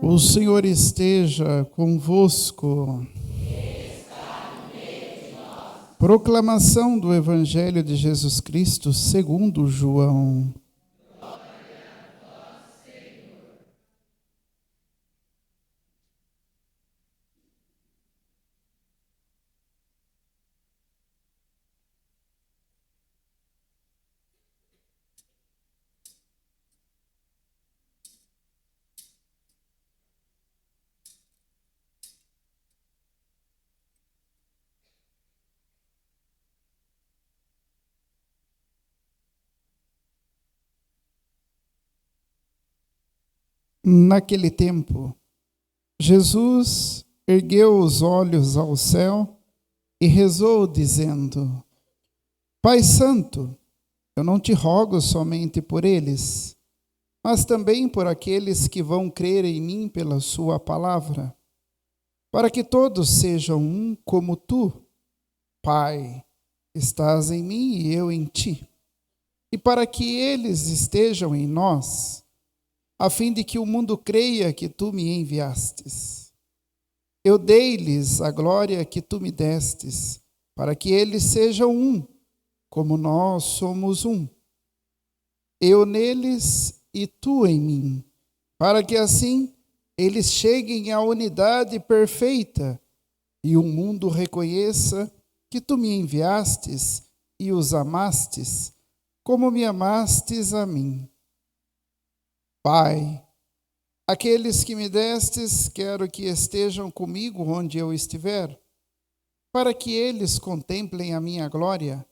O Senhor esteja convosco. Proclamação do Evangelho de Jesus Cristo segundo João. Naquele tempo, Jesus ergueu os olhos ao céu e rezou, dizendo: Pai Santo, eu não te rogo somente por eles, mas também por aqueles que vão crer em mim pela sua palavra, para que todos sejam um como tu, Pai, estás em mim e eu em ti, e para que eles estejam em nós, a fim de que o mundo creia que tu me enviastes. Eu dei-lhes a glória que tu me destes, para que eles sejam um, como nós somos um. Eu neles e tu em mim, para que assim eles cheguem à unidade perfeita e o mundo reconheça que tu me enviastes e os amastes, como me amastes a mim. Pai, aqueles que me destes, quero que estejam comigo onde eu estiver, para que eles contemplem a minha glória,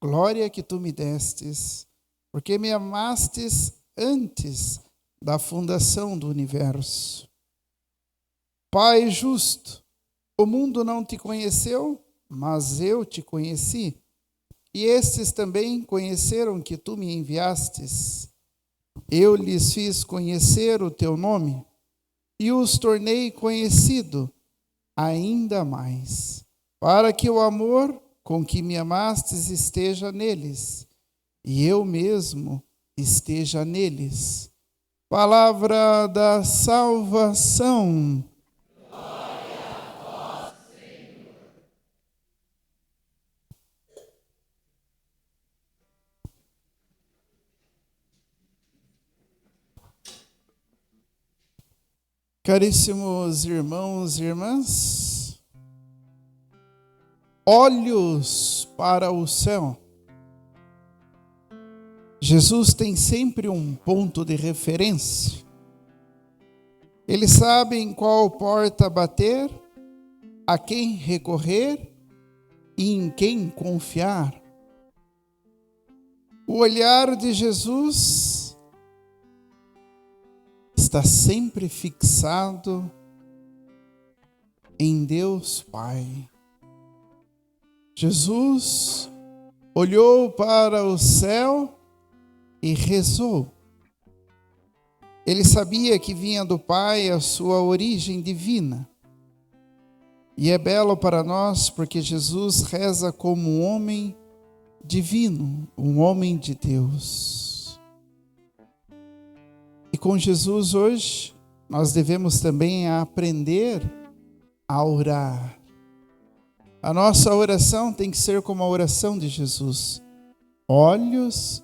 glória que tu me destes, porque me amastes antes da fundação do universo. Pai justo, o mundo não te conheceu, mas eu te conheci, e estes também conheceram que tu me enviastes. Eu lhes fiz conhecer o teu nome e os tornei conhecido ainda mais, para que o amor com que me amastes esteja neles e eu mesmo esteja neles. Palavra da salvação. Caríssimos irmãos e irmãs, olhos para o céu. Jesus tem sempre um ponto de referência. Ele sabe em qual porta bater, a quem recorrer e em quem confiar. O olhar de Jesus está sempre fixado em Deus Pai. Jesus olhou para o céu e rezou. Ele sabia que vinha do Pai a sua origem divina. E é belo para nós porque Jesus reza como um homem divino, um homem de Deus. E com Jesus hoje, nós devemos também aprender a orar. A nossa oração tem que ser como a oração de Jesus. Olhos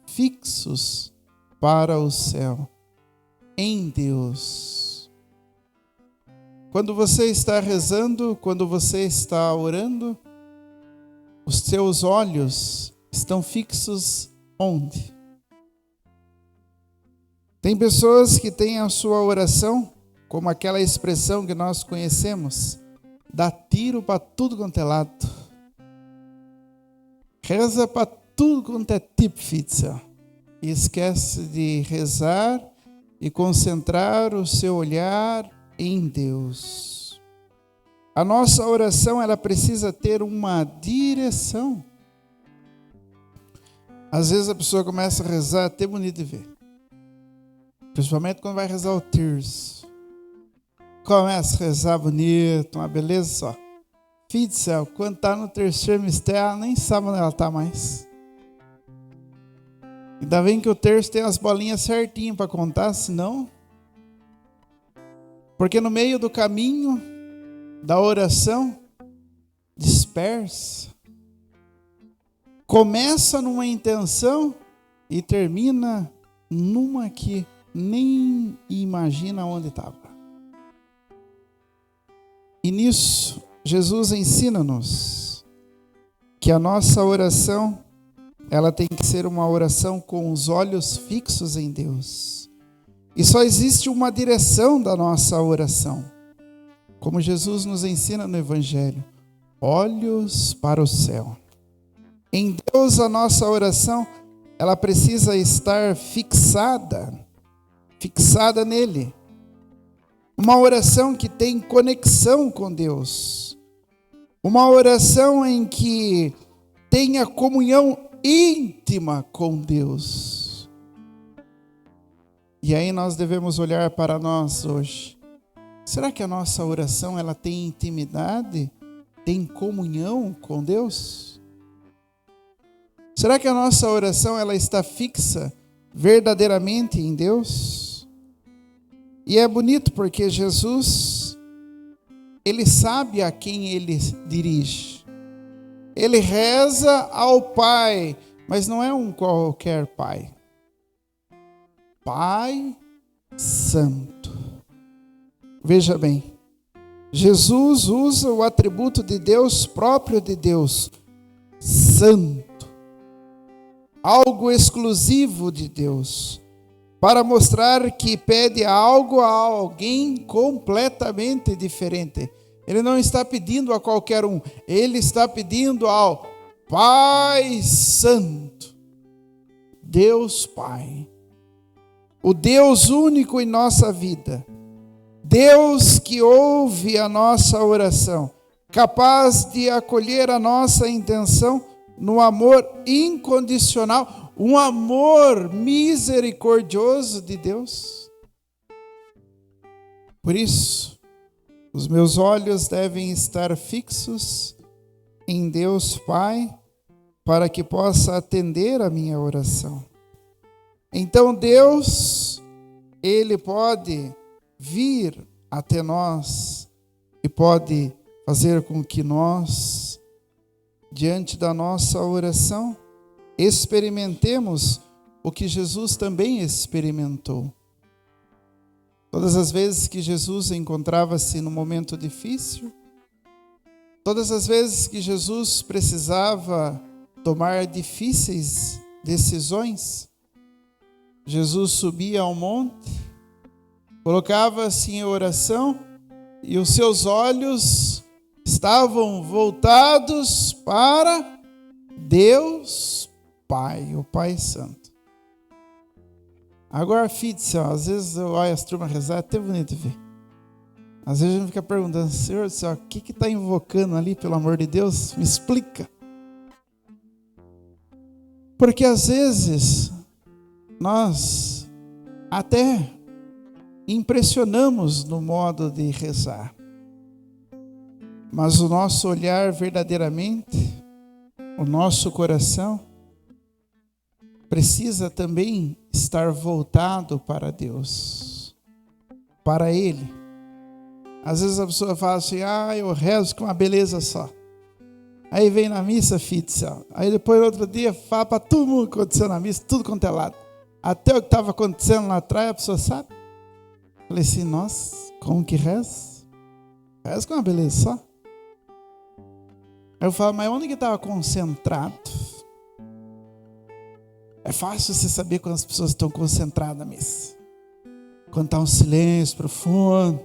fixos para o céu, em Deus. Quando você está rezando, quando você está orando, os seus olhos estão fixos onde? Tem pessoas que têm a sua oração, como aquela expressão que nós conhecemos, dá tiro para tudo quanto é lado. Reza para tudo quanto é tipo pizza. E esquece de rezar e concentrar o seu olhar em Deus. A nossa oração, ela precisa ter uma direção. Às vezes a pessoa começa a rezar, até bonito de ver. Principalmente quando vai rezar o terço. Começa a rezar bonito, uma beleza só. Filho do céu, quando está no terceiro mistério, ela nem sabe onde ela está mais. Ainda bem que o terço tem as bolinhas certinho para contar, senão Porque no meio do caminho da oração, dispersa, começa numa intenção e termina numa que nem imagina onde estava. E nisso, Jesus ensina-nos que a nossa oração, ela tem que ser uma oração com os olhos fixos em Deus. E só existe uma direção da nossa oração. Como Jesus nos ensina no Evangelho, olhos para o céu. Em Deus a nossa oração, ela precisa estar fixada nele. Uma oração que tem conexão com Deus. Uma oração em que tenha comunhão íntima com Deus. E aí nós devemos olhar para nós hoje. Será que a nossa oração ela tem intimidade? Tem comunhão com Deus? Será que a nossa oração ela está fixa verdadeiramente em Deus? E é bonito porque Jesus, ele sabe a quem ele dirige. Ele reza ao Pai, mas não é um qualquer Pai. Pai Santo. Veja bem, Jesus usa o atributo de Deus, próprio de Deus, Santo, algo exclusivo de Deus, para mostrar que pede algo a alguém completamente diferente. Ele não está pedindo a qualquer um, ele está pedindo ao Pai Santo, Deus Pai, o Deus único em nossa vida, Deus que ouve a nossa oração, capaz de acolher a nossa intenção no amor incondicional, um amor misericordioso de Deus. Por isso, os meus olhos devem estar fixos em Deus Pai, para que possa atender a minha oração. Então Deus, Ele pode vir até nós e pode fazer com que nós, diante da nossa oração, experimentemos o que Jesus também experimentou. Todas as vezes que Jesus encontrava-se num momento difícil, todas as vezes que Jesus precisava tomar difíceis decisões, Jesus subia ao monte, colocava-se em oração e os seus olhos estavam voltados para Deus Pai, o Pai Santo. Agora, filho do céu, às vezes eu olho as turmas rezar, é até bonito de ver. Às vezes a gente fica perguntando, Senhor do céu, o que está invocando ali, pelo amor de Deus? Me explica. Porque às vezes nós até impressionamos no modo de rezar, mas o nosso olhar verdadeiramente, o nosso coração, precisa também estar voltado para Deus, para Ele. Às vezes a pessoa fala assim, eu rezo com uma beleza só. Aí vem na missa, filho do céu. Aí depois, outro dia, fala para todo mundo que aconteceu na missa, tudo quanto é lado. Até o que estava acontecendo lá atrás, a pessoa sabe. Falei assim, nossa, como que reza? Reza com uma beleza só. Aí eu falo, mas onde que estava concentrado? É fácil você saber quando as pessoas estão concentradas na missa. Quando está um silêncio profundo,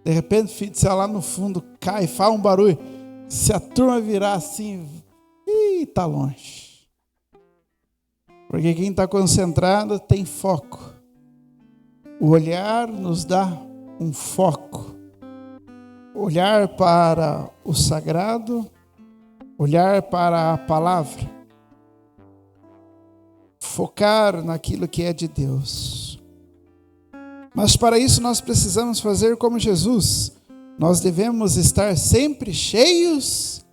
de repente, filho do céu, lá no fundo, cai, faz um barulho. Se a turma virar assim, está longe. Porque quem está concentrado tem foco. O olhar nos dá um foco. Olhar para o sagrado, olhar para a palavra. Focar naquilo que é de Deus. Mas para isso nós precisamos fazer como Jesus. Nós devemos estar sempre cheios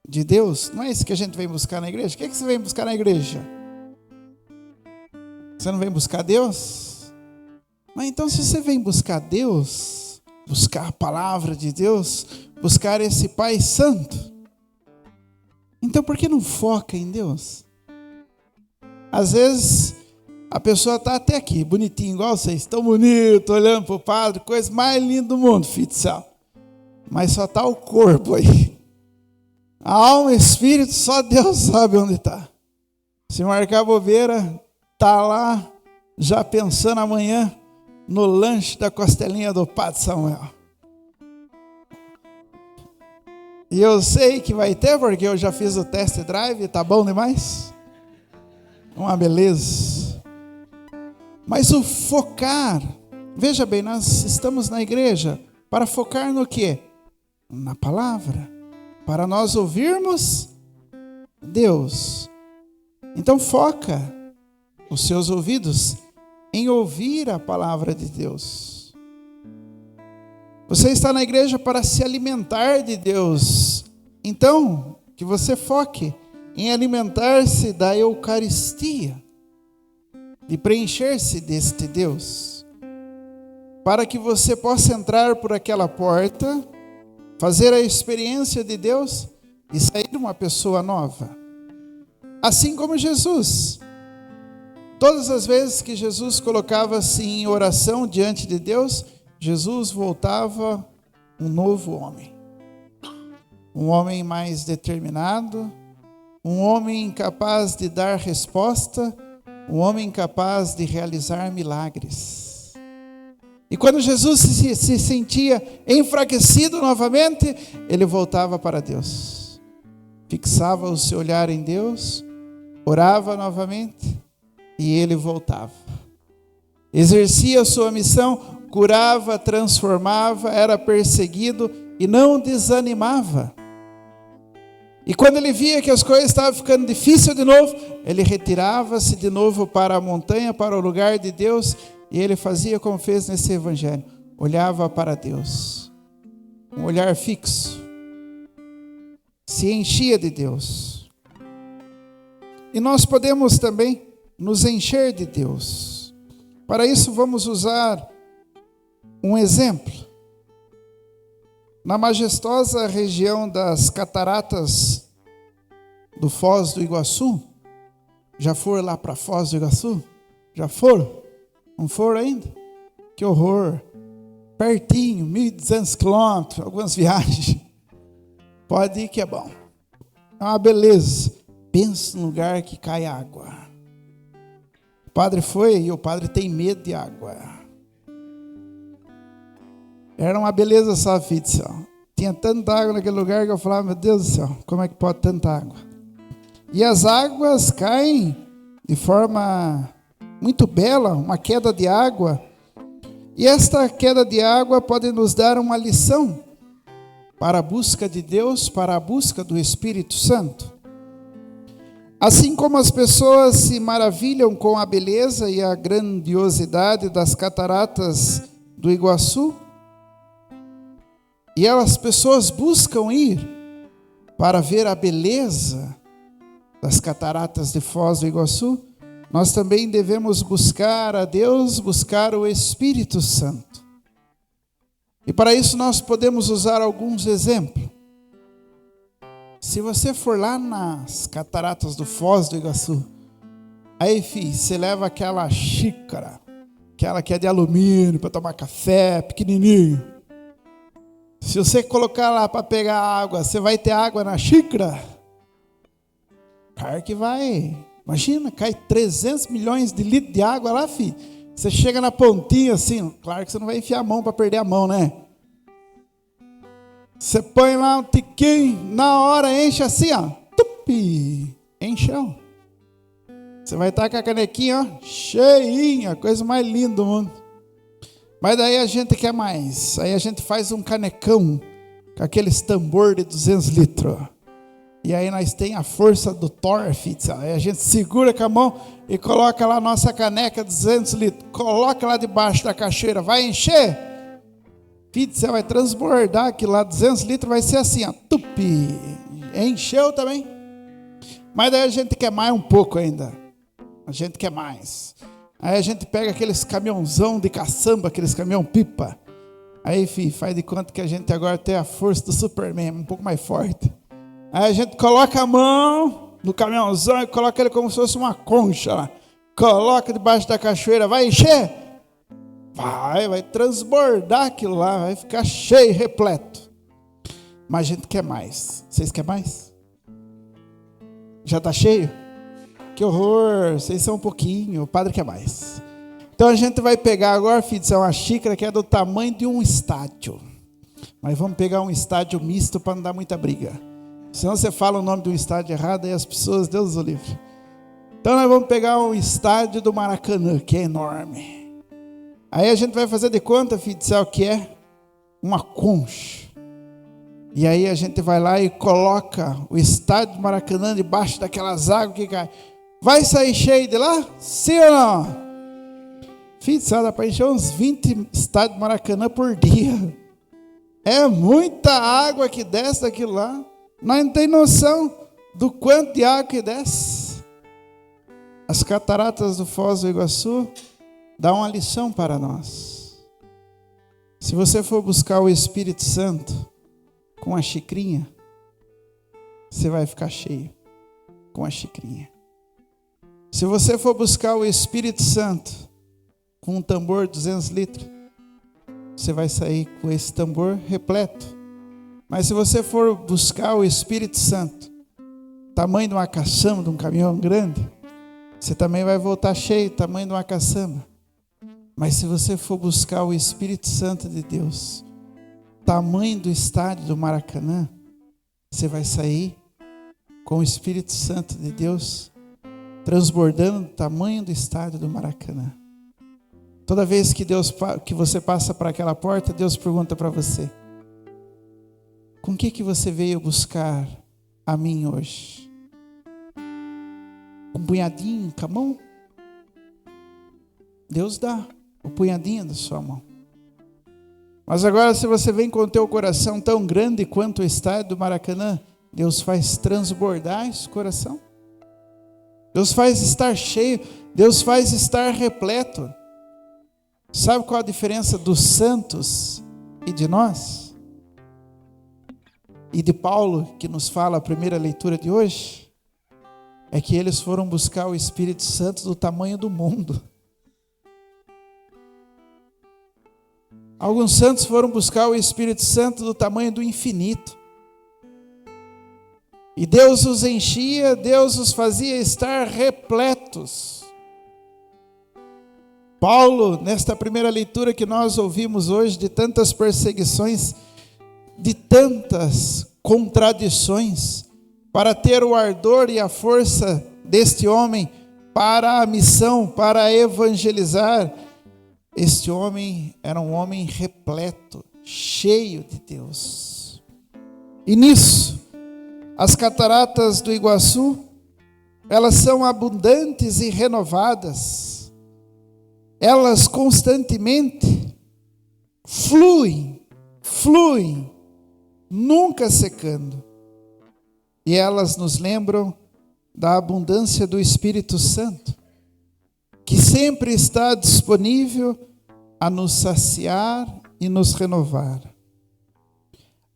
de Deus. Não é isso que a gente vem buscar na igreja? O que é que você vem buscar na igreja? Você não vem buscar Deus? Mas então, se você vem buscar Deus, buscar a palavra de Deus, buscar esse Pai Santo. Então por que não foca em Deus? Às vezes a pessoa está até aqui, bonitinho, igual vocês, tão bonito, olhando para o padre, coisa mais linda do mundo, filho do céu. Mas só está o corpo aí. A alma e o espírito, só Deus sabe onde está. Se marcar bobeira, está lá, já pensando amanhã no lanche da costelinha do Padre Samuel. E eu sei que vai ter, porque eu já fiz o test drive, tá bom demais? Uma beleza. Mas o focar, veja bem, nós estamos na igreja para focar no quê? Na palavra. Para nós ouvirmos Deus. Então foca os seus ouvidos em ouvir a palavra de Deus. Você está na igreja para se alimentar de Deus. Então, que você foque em alimentar-se da Eucaristia, de preencher-se deste Deus, para que você possa entrar por aquela porta, fazer a experiência de Deus e sair uma pessoa nova. Assim como Jesus. Todas as vezes que Jesus colocava-se em oração diante de Deus, Jesus voltava um novo homem. Um homem mais determinado, um homem capaz de dar resposta, um homem capaz de realizar milagres. E quando Jesus se sentia enfraquecido novamente, ele voltava para Deus. Fixava o seu olhar em Deus, orava novamente e ele voltava. Exercia a sua missão, curava, transformava, era perseguido e não desanimava. E quando ele via que as coisas estavam ficando difíceis de novo, ele retirava-se de novo para a montanha, para o lugar de Deus, e ele fazia como fez nesse evangelho, olhava para Deus, um olhar fixo, se enchia de Deus. E nós podemos também nos encher de Deus. Para isso vamos usar um exemplo. Na majestosa região das cataratas do Foz do Iguaçu, já foram lá para Foz do Iguaçu? Já foram? Não foram ainda? Que horror! Pertinho, 1.200 quilômetros, algumas viagens. Pode ir que é bom. É uma beleza. Pensa no lugar que cai água. O padre foi e o padre tem medo de água. Era uma beleza só, filho do céu. Tinha tanta água naquele lugar que eu falava, meu Deus do céu, como é que pode tanta água? E as águas caem de forma muito bela, uma queda de água. E esta queda de água pode nos dar uma lição para a busca de Deus, para a busca do Espírito Santo. Assim como as pessoas se maravilham com a beleza e a grandiosidade das cataratas do Iguaçu, e as pessoas buscam ir para ver a beleza das cataratas de Foz do Iguaçu, nós também devemos buscar a Deus, buscar o Espírito Santo. E para isso nós podemos usar alguns exemplos. Se você for lá nas cataratas do Foz do Iguaçu, aí, filho, você leva aquela xícara, aquela que é de alumínio para tomar café, pequenininho. Se você colocar lá para pegar água, você vai ter água na xícara? Claro que vai. Imagina, cai 300 milhões de litros de água lá, filho. Você chega na pontinha assim, claro que você não vai enfiar a mão para perder a mão, né? Você põe lá um tiquinho, na hora enche assim, ó. Tupi, encheu. Você vai estar com a canequinha, ó, cheinha, coisa mais linda do mundo. Mas daí a gente quer mais. Aí a gente faz um canecão com aqueles tambor de 200 litros. E aí nós tem a força do Thor, aí a gente segura com a mão e coloca lá a nossa caneca de 200 litros. Coloca lá debaixo da cachoeira, vai encher. Você vai transbordar aquilo lá, 200 litros, vai ser assim, ó, tupi. Encheu também. Mas daí a gente quer mais um pouco ainda. A gente quer mais. Aí a gente pega aqueles caminhãozão de caçamba, aqueles caminhão pipa. Aí, filho, faz de conta que a gente agora tem a força do Superman, um pouco mais forte. Aí a gente coloca a mão no caminhãozão e coloca ele como se fosse uma concha lá. Coloca debaixo da cachoeira, vai encher? Vai transbordar aquilo lá, vai ficar cheio, repleto. Mas a gente quer mais. Vocês querem mais? Já está cheio? Que horror, vocês são um pouquinho, o padre quer mais. Então a gente vai pegar agora, filho, isso é uma xícara que é do tamanho de um estádio. Mas vamos pegar um estádio misto para não dar muita briga. Senão você fala o nome de um estádio errado e as pessoas, Deus o livre. Então nós vamos pegar um estádio do Maracanã, que é enorme. Aí a gente vai fazer de conta, filho do céu, que é uma concha. E aí a gente vai lá e coloca o estádio do Maracanã debaixo daquelas águas que caem. Vai sair cheio de lá? Sim ou não? Filho do céu, dá para encher uns 20 estádios do Maracanã por dia. É muita água que desce daquilo lá. Nós não temos noção do quanto de água que desce. As cataratas do Foz do Iguaçu dão uma lição para nós. Se você for buscar o Espírito Santo com a xicrinha, você vai ficar cheio com a xicrinha. Se você for buscar o Espírito Santo com um tambor de 200 litros, você vai sair com esse tambor repleto. Mas se você for buscar o Espírito Santo, tamanho de uma caçamba, de um caminhão grande, você também vai voltar cheio, tamanho de uma caçamba. Mas se você for buscar o Espírito Santo de Deus, tamanho do estádio do Maracanã, você vai sair com o Espírito Santo de Deus transbordando do tamanho do estádio do Maracanã. Toda vez que você passa para aquela porta, Deus pergunta para você: com que você veio buscar a mim hoje? Um punhadinho com a mão? Deus dá o punhadinho da sua mão. Mas agora, se você vem com o teu coração tão grande quanto o estádio do Maracanã, Deus faz transbordar esse coração. Deus faz estar cheio, Deus faz estar repleto. Sabe qual a diferença dos santos e de nós? E de Paulo, que nos fala a primeira leitura de hoje? É que eles foram buscar o Espírito Santo do tamanho do mundo. Alguns santos foram buscar o Espírito Santo do tamanho do infinito. E Deus os enchia, Deus os fazia estar repletos. Paulo, nesta primeira leitura que nós ouvimos hoje, de tantas perseguições, de tantas contradições, para ter o ardor e a força deste homem para a missão, para evangelizar. Este homem era um homem repleto, cheio de Deus. E nisso, as cataratas do Iguaçu, elas são abundantes e renovadas. Elas constantemente fluem, nunca secando. E elas nos lembram da abundância do Espírito Santo, que sempre está disponível a nos saciar e nos renovar.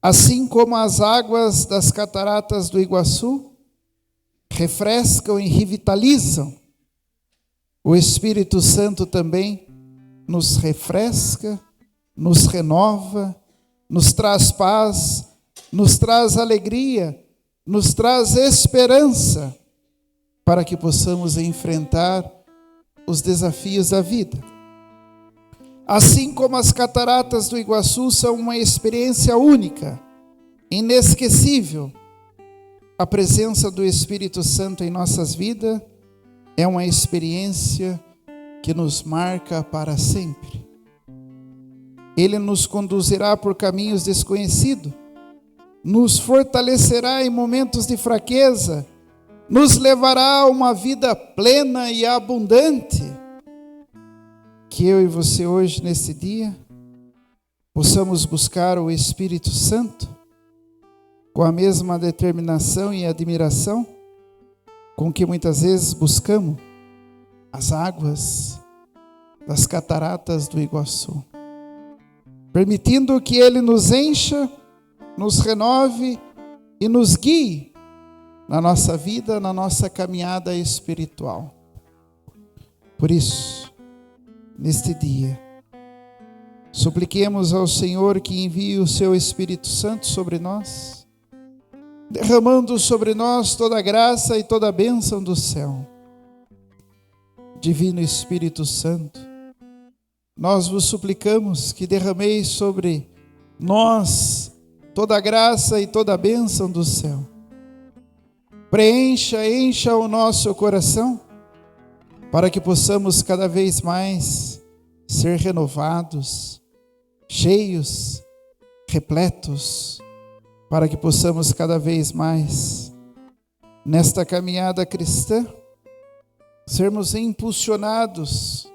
Assim como as águas das cataratas do Iguaçu refrescam e revitalizam, o Espírito Santo também nos refresca, nos renova, nos traz paz, nos traz alegria, nos traz esperança, para que possamos enfrentar os desafios da vida. Assim como as cataratas do Iguaçu são uma experiência única, inesquecível, a presença do Espírito Santo em nossas vidas é uma experiência que nos marca para sempre. Ele nos conduzirá por caminhos desconhecidos, nos fortalecerá em momentos de fraqueza, nos levará a uma vida plena e abundante. Que eu e você hoje, nesse dia, possamos buscar o Espírito Santo com a mesma determinação e admiração com que muitas vezes buscamos as águas das cataratas do Iguaçu. permitindo que Ele nos encha, nos renove e nos guie na nossa vida, na nossa caminhada espiritual. Por isso, neste dia, supliquemos ao Senhor que envie o seu Espírito Santo sobre nós, derramando sobre nós toda a graça e toda a bênção do céu. Divino Espírito Santo, nós vos suplicamos que derrameis sobre nós toda a graça e toda a bênção do céu. Encha o nosso coração, para que possamos cada vez mais ser renovados, cheios, repletos, para que possamos cada vez mais, nesta caminhada cristã, sermos impulsionados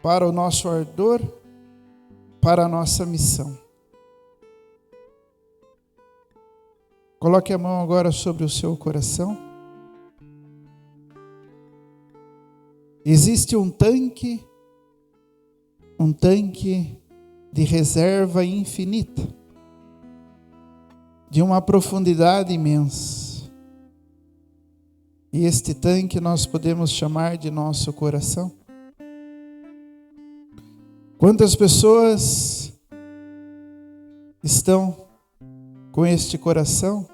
para o nosso ardor, para a nossa missão. Coloque a mão agora sobre o seu coração. Existe um tanque de reserva infinita, de uma profundidade imensa. E este tanque nós podemos chamar de nosso coração. Quantas pessoas estão com este coração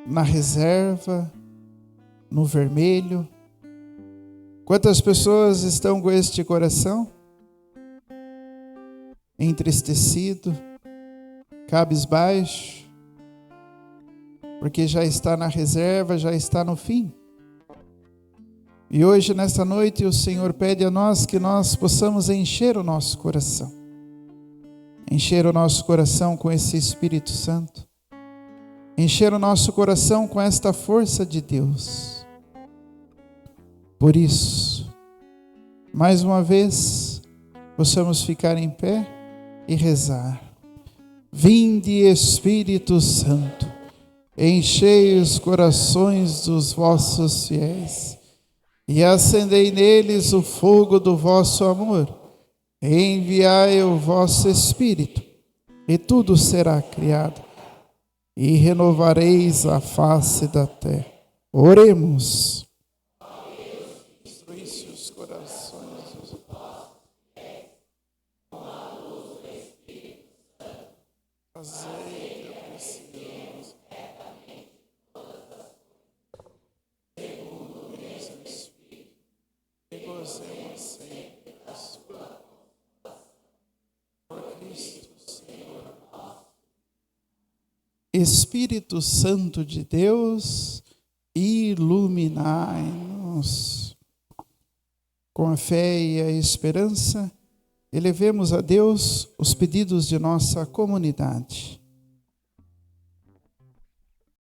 na reserva, no vermelho? Quantas pessoas estão com este coração entristecido, cabisbaixo, porque já está na reserva, já está no fim? E hoje, nesta noite, o Senhor pede a nós que nós possamos encher o nosso coração. Encher o nosso coração com esse Espírito Santo. Encher o nosso coração com esta força de Deus. Por isso, mais uma vez, possamos ficar em pé e rezar. Vinde, Espírito Santo, enchei os corações dos vossos fiéis e acendei neles o fogo do vosso amor. Enviai o vosso Espírito, e tudo será criado, e renovareis a face da terra. Oremos. Instruísse os corações dos fazei que apreciemos segundo o mesmo Espírito, e gozemos sempre da sua por Cristo Senhor. Espírito Santo de Deus, iluminai-nos. Com a fé e a esperança, elevemos a Deus os pedidos de nossa comunidade.